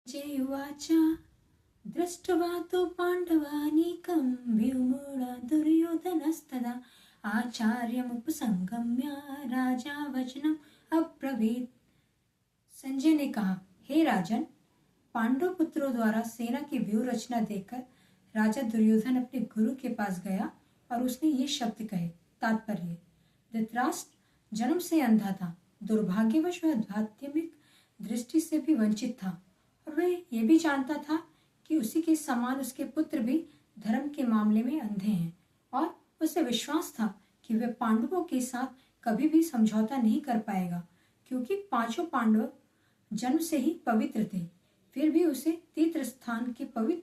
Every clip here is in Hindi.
जयुवाच दृष्ट्वा तु पाण्डवानीकं व्युमूढ दुर्योधनस्तदा आचार्यमुपसंगम्य राजा वचनम अब्रवीत। संजय ने कहा, हे राजन, पांडव पुत्रों द्वारा सेना की व्यूह रचना देखकर राजा दुर्योधन अपने गुरु के पास गया और उसने ये शब्द कहे। तात्पर्य: धृतराष्ट्र जन्म से अंधा था, दुर्भाग्यवश वह आध्यात्मिक दृष्टि से भी वंचित था और वह यह भी जानता था कि उसी के समान उसके पुत्र भी धर्म के मामले में अंधे हैं और उसे विश्वास था कि वह पांडवों के साथ कभी भी समझौता नहीं कर पाएगा, क्योंकि पांचों पांडव जन्म से ही पवित्र थे। फिर भी उसे तीर्थ स्थान के पवित्र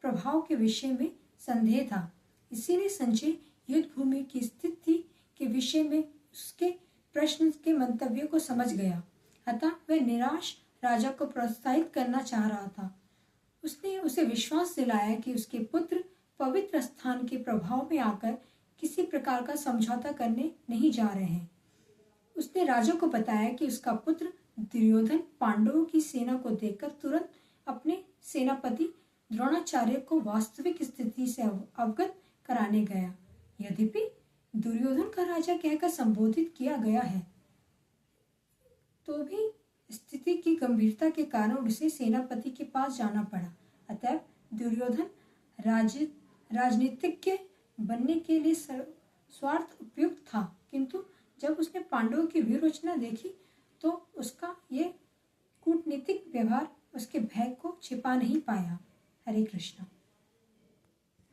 प्रभाव के विषय में संदेह था। इसीलिए संजय युद्ध भूमि की स्थिति के विषय में उसके प्रश्न के मंतव्य को समझ गया। अतः वह निराश राजा को प्रोत्साहित करना चाह रहा था। उसने उसे विश्वास दिलाया कि उसके पुत्र पवित्र स्थान के प्रभाव में आकर किसी प्रकार का समझौता करने नहीं जा रहे हैं। उसने राजा को बताया कि उसका पुत्र दुर्योधन पांडवों की सेना को देखकर तुरंत अपने सेनापति द्रोणाचार्य को वास्तविक स्थिति से अवगत कराने गया। यद्यपि दुर्योधन का राजा कहकर संबोधित किया गया है, तो भी स्थिति की गंभीरता के कारण उसे सेनापति के पास जाना पड़ा। अतः दुर्योधन राजनीतिज्ञ बनने के लिए स्वार्थ उपयुक्त था, किंतु जब उसने पांडवों की व्यूह रचना देखी तो उसका ये कूटनीतिक व्यवहार उसके भय को छिपा नहीं पाया। हरे कृष्ण।